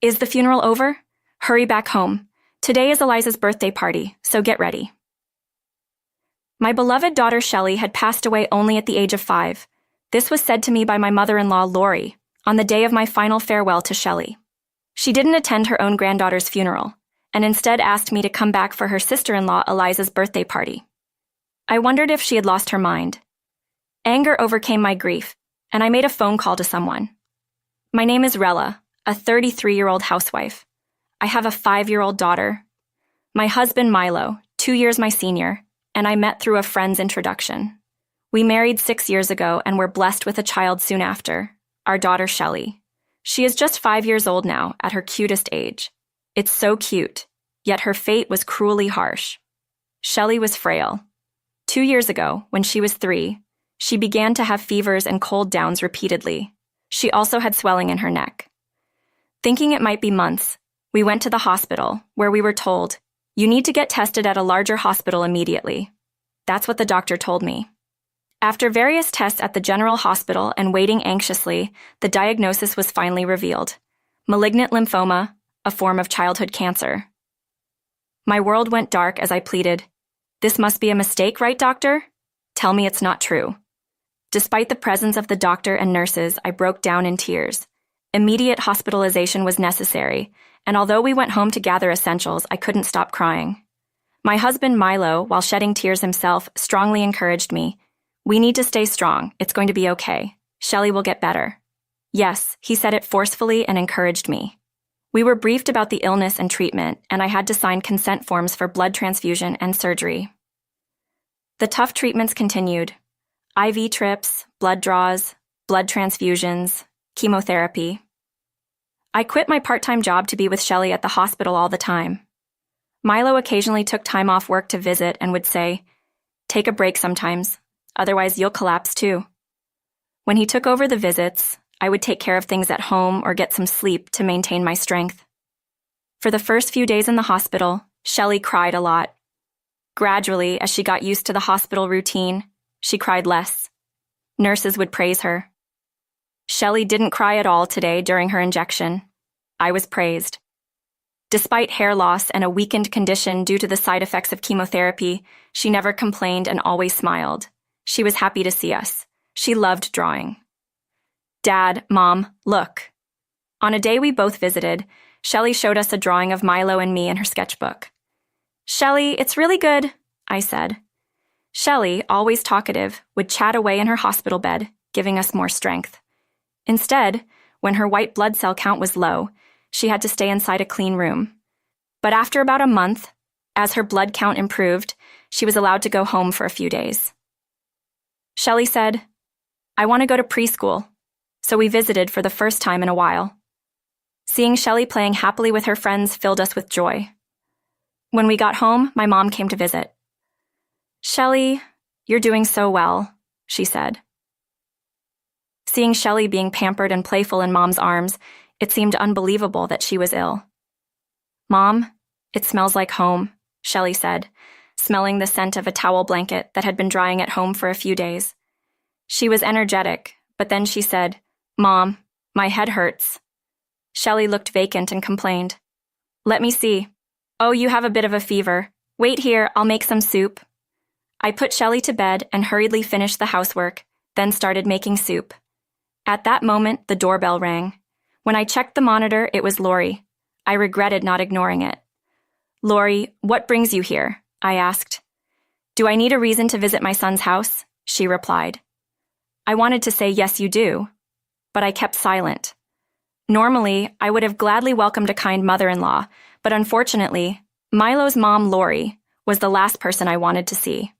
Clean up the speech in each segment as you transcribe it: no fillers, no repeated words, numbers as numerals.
Is the funeral over? Hurry back home. Today is Eliza's birthday party, so get ready. My beloved daughter Shelley had passed away only at the age of 5. This was said to me by my mother-in-law Lori on the day of my final farewell to Shelley. She didn't attend her own granddaughter's funeral, and instead asked me to come back for her sister-in-law Eliza's birthday party. I wondered if she had lost her mind. Anger overcame my grief, and I made a phone call to someone. My name is Rella, a 33-year-old housewife. I have a 5-year-old daughter. My husband Milo, 2 years my senior, and I met through a friend's introduction. We married 6 years ago and were blessed with a child soon after, our daughter Shelley. She is just 5 years old now, at her cutest age. It's so cute, yet her fate was cruelly harsh. Shelley was frail. 2 years ago, when she was 3, she began to have fevers and cold downs repeatedly. She also had swelling in her neck. Thinking it might be months, we went to the hospital, where we were told, "You need to get tested at a larger hospital immediately." That's what the doctor told me. After various tests at the general hospital and waiting anxiously, the diagnosis was finally revealed: malignant lymphoma, a form of childhood cancer. My world went dark as I pleaded, "This must be a mistake, right, doctor? Tell me it's not true." Despite the presence of the doctor and nurses, I broke down in tears. Immediate hospitalization was necessary, and although we went home to gather essentials, I couldn't stop crying. My husband Milo, while shedding tears himself, strongly encouraged me. "We need to stay strong. It's going to be okay. Shelley will get better." Yes, he said it forcefully and encouraged me. We were briefed about the illness and treatment, and I had to sign consent forms for blood transfusion and surgery. The tough treatments continued: IV trips, blood draws, blood transfusions, chemotherapy. I quit my part-time job to be with Shelley at the hospital all the time. Milo occasionally took time off work to visit and would say, "Take a break sometimes, otherwise you'll collapse too." When he took over the visits, I would take care of things at home or get some sleep to maintain my strength. For the first few days in the hospital, Shelley cried a lot. Gradually, as she got used to the hospital routine, she cried less. Nurses would praise her. Shelley didn't cry at all today during her injection. I was praised. Despite hair loss and a weakened condition due to the side effects of chemotherapy, she never complained and always smiled. She was happy to see us. She loved drawing. "Dad, Mom, look." On a day we both visited, Shelley showed us a drawing of Milo and me in her sketchbook. "Shelley, it's really good," I said. Shelley, always talkative, would chat away in her hospital bed, giving us more strength. Instead, when her white blood cell count was low, she had to stay inside a clean room. But after about a month, as her blood count improved, she was allowed to go home for a few days. Shelley said, "I want to go to preschool," so we visited for the first time in a while. Seeing Shelley playing happily with her friends filled us with joy. When we got home, my mom came to visit. "Shelley, you're doing so well," she said. Seeing Shelley being pampered and playful in Mom's arms, it seemed unbelievable that she was ill. "Mom, it smells like home," Shelley said, smelling the scent of a towel blanket that had been drying at home for a few days. She was energetic, but then she said, "Mom, my head hurts." Shelley looked vacant and complained. "Let me see. Oh, you have a bit of a fever. Wait here, I'll make some soup." I put Shelley to bed and hurriedly finished the housework, then started making soup. At that moment, the doorbell rang. When I checked the monitor, it was Lori. I regretted not ignoring it. "Lori, what brings you here?" I asked. "Do I need a reason to visit my son's house?" she replied. I wanted to say, "Yes, you do," but I kept silent. Normally, I would have gladly welcomed a kind mother-in-law, but unfortunately, Milo's mom, Lori, was the last person I wanted to see.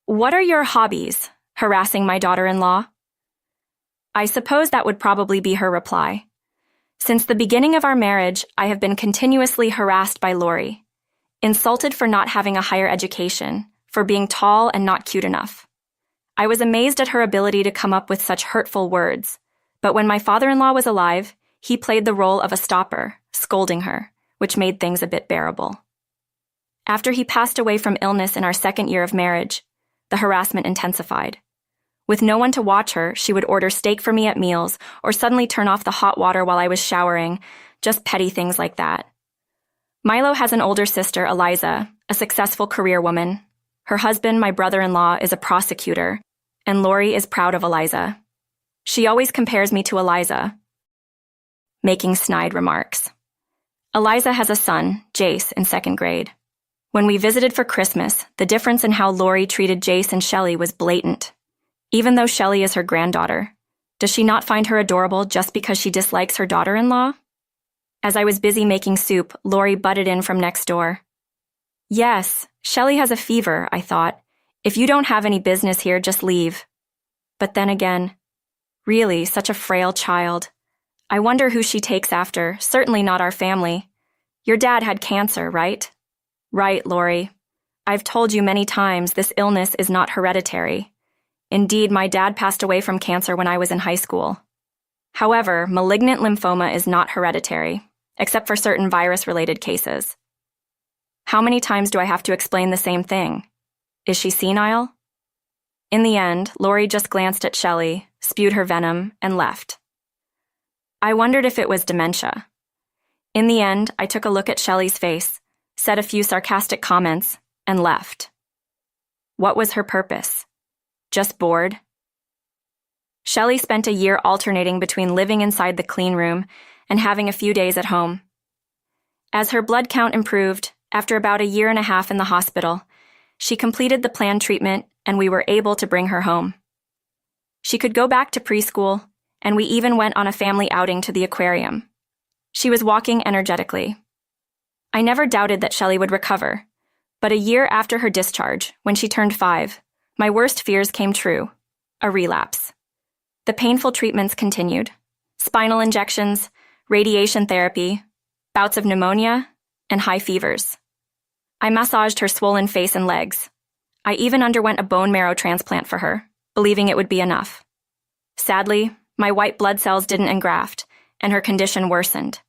"What are your hobbies?" harassing my daughter-in-law. I suppose that would probably be her reply. Since the beginning of our marriage, I have been continuously harassed by Lori, insulted for not having a higher education, for being tall and not cute enough. I was amazed at her ability to come up with such hurtful words, but when my father-in-law was alive, he played the role of a stopper, scolding her, which made things a bit bearable. After he passed away from illness in our second year of marriage, the harassment intensified. With no one to watch her, she would order steak for me at meals or suddenly turn off the hot water while I was showering, just petty things like that. Milo has an older sister, Eliza, a successful career woman. Her husband, my brother-in-law, is a prosecutor, and Lori is proud of Eliza. She always compares me to Eliza, making snide remarks. Eliza has a son, Jace, in 2nd grade. When we visited for Christmas, the difference in how Lori treated Jace and Shelley was blatant. Even though Shelley is her granddaughter, does she not find her adorable just because she dislikes her daughter-in-law? As I was busy making soup, Lori butted in from next door. Yes, Shelley has a fever, I thought. If you don't have any business here, just leave. But then again, really, such a frail child. I wonder who she takes after, certainly not our family. Your dad had cancer, right? Right, Lori. I've told you many times this illness is not hereditary. Indeed, my dad passed away from cancer when I was in high school. However, malignant lymphoma is not hereditary, except for certain virus-related cases. How many times do I have to explain the same thing? Is she senile? In the end, Lori just glanced at Shelley, spewed her venom, and left. I wondered if it was dementia. In the end, I took a look at Shelley's face, said a few sarcastic comments, and left. What was her purpose? Just bored? Shelley spent a year alternating between living inside the clean room and having a few days at home. As her blood count improved, after about a year and a half in the hospital, she completed the planned treatment and we were able to bring her home. She could go back to preschool, and we even went on a family outing to the aquarium. She was walking energetically. I never doubted that Shelley would recover, but a year after her discharge, when she turned 5, my worst fears came true: a relapse. The painful treatments continued: spinal injections, radiation therapy, bouts of pneumonia, and high fevers. I massaged her swollen face and legs. I even underwent a bone marrow transplant for her, believing it would be enough. Sadly, my white blood cells didn't engraft, and her condition worsened.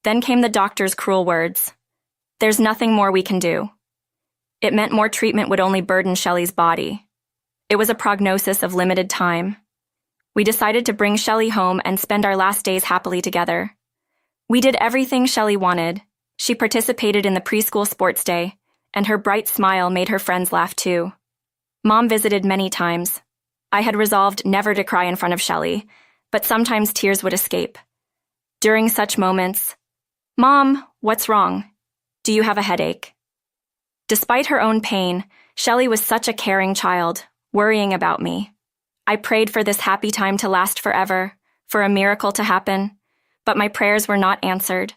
Then came the doctor's cruel words: "There's nothing more we can do." It meant more treatment would only burden Shelley's body. It was a prognosis of limited time. We decided to bring Shelley home and spend our last days happily together. We did everything Shelley wanted. She participated in the preschool sports day, and her bright smile made her friends laugh too. Mom visited many times. I had resolved never to cry in front of Shelley, but sometimes tears would escape. During such moments, "Mom, what's wrong? Do you have a headache?" Despite her own pain, Shelley was such a caring child, worrying about me. I prayed for this happy time to last forever, for a miracle to happen, but my prayers were not answered.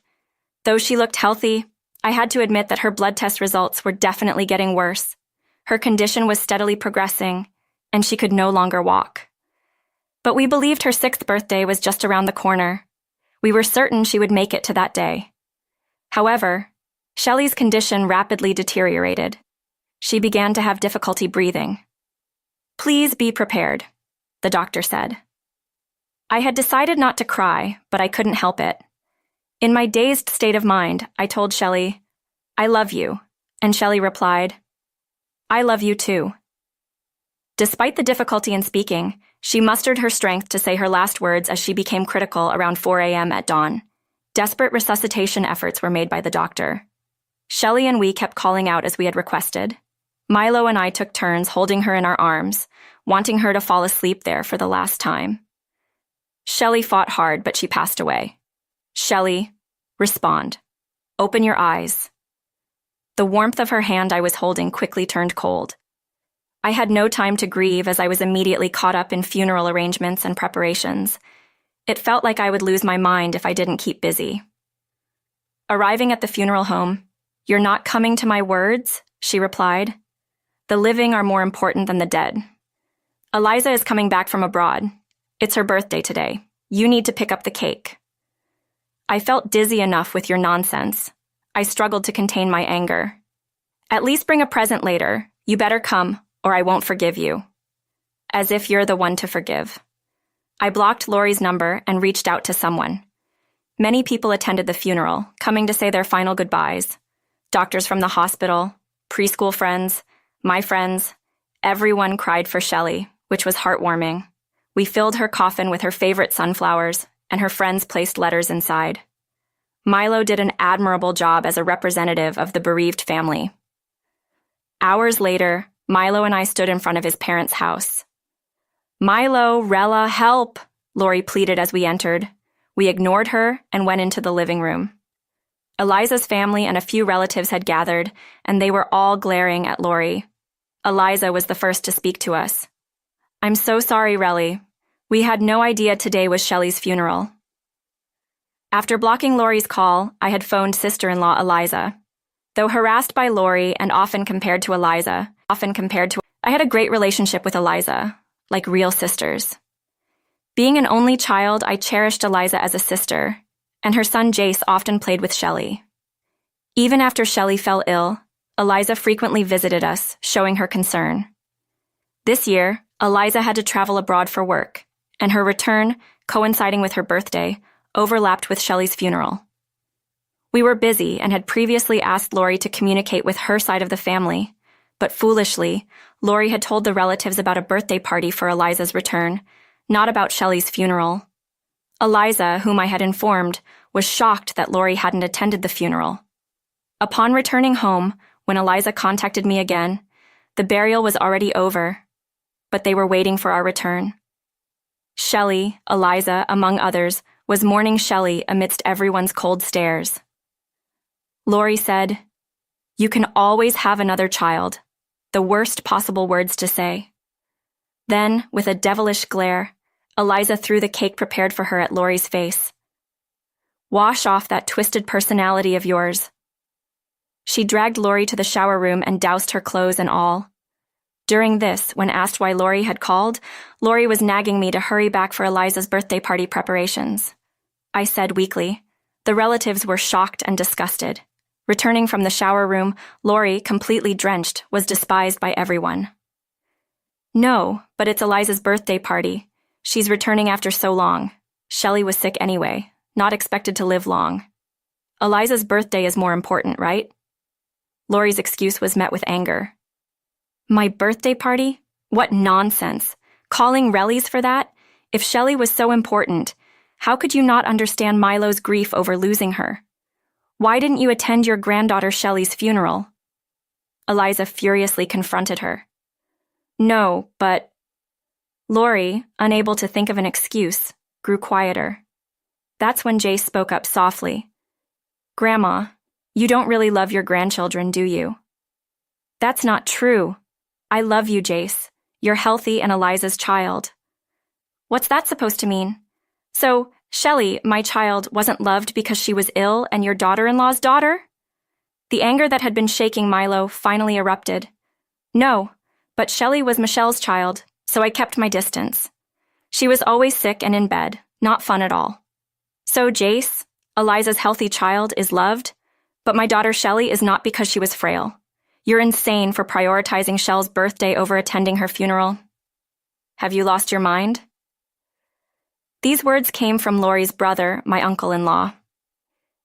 Though she looked healthy, I had to admit that her blood test results were definitely getting worse. Her condition was steadily progressing, and she could no longer walk. But we believed her 6th birthday was just around the corner. We were certain she would make it to that day. However, Shelley's condition rapidly deteriorated. She began to have difficulty breathing. "Please be prepared," the doctor said. I had decided not to cry, but I couldn't help it. In my dazed state of mind, I told Shelley, "I love you," and Shelley replied, "I love you too." Despite the difficulty in speaking, she mustered her strength to say her last words as she became critical around 4 a.m. at dawn. Desperate resuscitation efforts were made by the doctor. Shelley and we kept calling out as we had requested. Milo and I took turns holding her in our arms, wanting her to fall asleep there for the last time. Shelley fought hard, but she passed away. "Shelley, respond. Open your eyes." The warmth of her hand I was holding quickly turned cold. I had no time to grieve as I was immediately caught up in funeral arrangements and preparations. It felt like I would lose my mind if I didn't keep busy. Arriving at the funeral home, "You're not coming to my words?" she replied. "The living are more important than the dead. Eliza is coming back from abroad. It's her birthday today. You need to pick up the cake." I felt dizzy enough with your nonsense. I struggled to contain my anger. "At least bring a present later. You better come, or I won't forgive you." As if you're the one to forgive. I blocked Lori's number and reached out to someone. Many people attended the funeral, coming to say their final goodbyes. Doctors from the hospital, preschool friends, my friends, everyone cried for Shelley, which was heartwarming. We filled her coffin with her favorite sunflowers, and her friends placed letters inside. Milo did an admirable job as a representative of the bereaved family. Hours later, Milo and I stood in front of his parents' house. "Milo, Rella, help!" Lori pleaded as we entered. We ignored her and went into the living room. Eliza's family and a few relatives had gathered, and they were all glaring at Lori. Eliza was the first to speak to us. "I'm so sorry, Relly. We had no idea today was Shelley's funeral." After blocking Lori's call, I had phoned sister-in-law Eliza. Though harassed by Lori and often compared to Eliza, I had a great relationship with Eliza, like real sisters. Being an only child, I cherished Eliza as a sister, and her son Jace often played with Shelley. Even after Shelley fell ill, Eliza frequently visited us, showing her concern. This year, Eliza had to travel abroad for work, and her return, coinciding with her birthday, overlapped with Shelley's funeral. We were busy and had previously asked Lori to communicate with her side of the family, but foolishly, Lori had told the relatives about a birthday party for Eliza's return, not about Shelley's funeral. Eliza, whom I had informed, was shocked that Lori hadn't attended the funeral. Upon returning home, when Eliza contacted me again, the burial was already over, but they were waiting for our return. Shelley, Eliza, among others, was mourning Shelley amidst everyone's cold stares. Lori said, "You can always have another child," the worst possible words to say. Then, with a devilish glare, Eliza threw the cake prepared for her at Lori's face. "Wash off that twisted personality of yours." She dragged Lori to the shower room and doused her clothes and all. During this, when asked why Lori had called, Lori was nagging me to hurry back for Eliza's birthday party preparations. I said weakly. The relatives were shocked and disgusted. Returning from the shower room, Lori, completely drenched, was despised by everyone. "No, but it's Eliza's birthday party. She's returning after so long. Shelley was sick anyway, not expected to live long. Eliza's birthday is more important, right?" Lori's excuse was met with anger. "My birthday party? What nonsense. Calling Rellies for that? If Shelley was so important, how could you not understand Milo's grief over losing her? Why didn't you attend your granddaughter Shelley's funeral?" Eliza furiously confronted her. "No, but..." Lori, unable to think of an excuse, grew quieter. That's when Jace spoke up softly. "Grandma, you don't really love your grandchildren, do you?" "That's not true. I love you, Jace. You're healthy and Eliza's child." "What's that supposed to mean? So, Shelley, my child, wasn't loved because she was ill and your daughter-in-law's daughter?" The anger that had been shaking Milo finally erupted. "No, but Shelley was Michelle's child, so I kept my distance. She was always sick and in bed, not fun at all. So, Jace, Eliza's healthy child, is loved, but my daughter Shelley is not because she was frail. You're insane for prioritizing Shell's birthday over attending her funeral. Have you lost your mind?" These words came from Lori's brother, my uncle-in-law.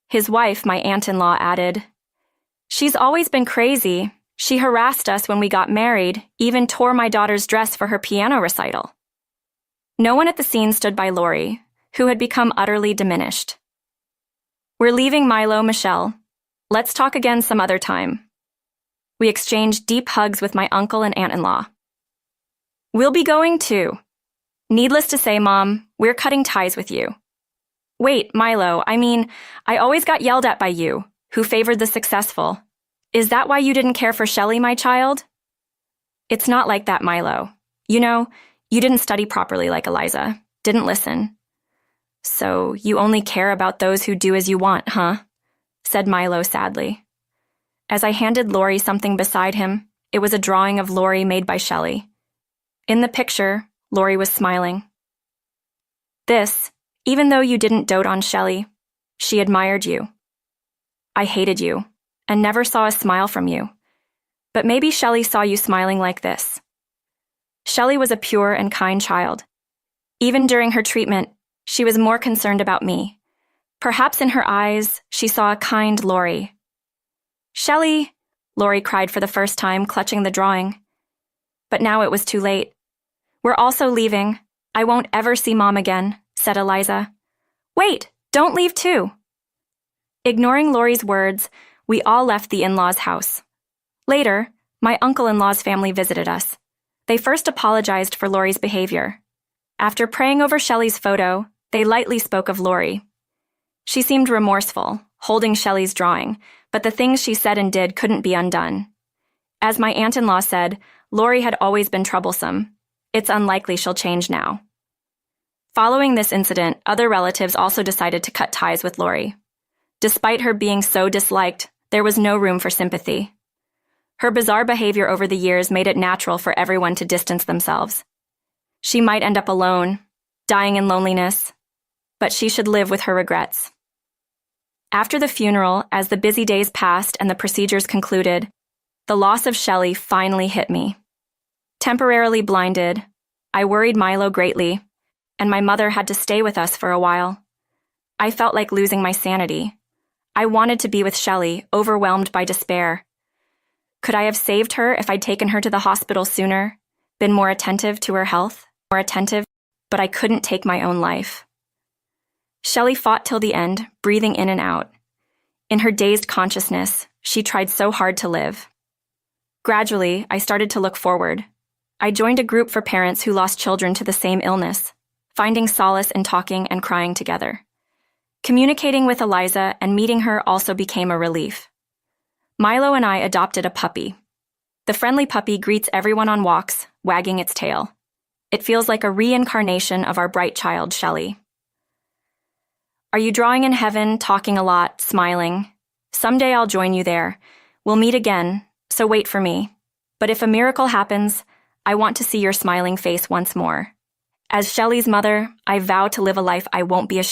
His wife, my aunt-in-law, added, "She's always been crazy. She harassed us when we got married, even tore my daughter's dress for her piano recital." No one at the scene stood by Lori, who had become utterly diminished. "We're leaving Milo, Michelle. Let's talk again some other time." We exchanged deep hugs with my uncle and aunt-in-law. "We'll be going too. Needless to say, Mom, we're cutting ties with you." "Wait, Milo, I always got yelled at by you, who favored the successful. Is that why you didn't care for Shelley, my child?" "It's not like that, Milo. You know, you didn't study properly like Eliza, didn't listen." "So you only care about those who do as you want, huh?" said Milo sadly. As I handed Lori something beside him, it was a drawing of Lori made by Shelley. In the picture, Lori was smiling. "This, even though you didn't dote on Shelley, she admired you. I hated you, and never saw a smile from you. But maybe Shelley saw you smiling like this." Shelley was a pure and kind child. Even during her treatment, she was more concerned about me. Perhaps in her eyes, she saw a kind Lori. "Shelley," Lori cried for the first time, clutching the drawing. But now it was too late. We're also leaving. I won't ever see Mom again, said Eliza. Wait, don't leave too. Ignoring Lori's words, we all left the in-laws' house. Later, my uncle-in-law's family visited us. They first apologized for Lori's behavior. After praying over Shelley's photo, they lightly spoke of Lori. She seemed remorseful, holding Shelley's drawing, but the things she said and did couldn't be undone. As my aunt-in-law said, Lori had always been troublesome. It's unlikely she'll change now. Following this incident, other relatives also decided to cut ties with Lori. Despite her being so disliked, there was no room for sympathy. Her bizarre behavior over the years made it natural for everyone to distance themselves. She might end up alone, dying in loneliness, but she should live with her regrets. After the funeral, as the busy days passed and the procedures concluded, the loss of Shelley finally hit me. Temporarily blinded, I worried Milo greatly, and my mother had to stay with us for a while. I felt like losing my sanity. I wanted to be with Shelley, overwhelmed by despair. Could I have saved her if I'd taken her to the hospital sooner, been more attentive to her health, but I couldn't take my own life. Shelley fought till the end, breathing in and out. In her dazed consciousness, she tried so hard to live. Gradually, I started to look forward. I joined a group for parents who lost children to the same illness, finding solace in talking and crying together. Communicating with Eliza and meeting her also became a relief. Milo and I adopted a puppy. The friendly puppy greets everyone on walks, wagging its tail. It feels like a reincarnation of our bright child, Shelley. Are you drawing in heaven, talking a lot, smiling? Someday I'll join you there. We'll meet again, so wait for me. But if a miracle happens, I want to see your smiling face once more. As Shelley's mother, I vow to live a life I won't be ashamed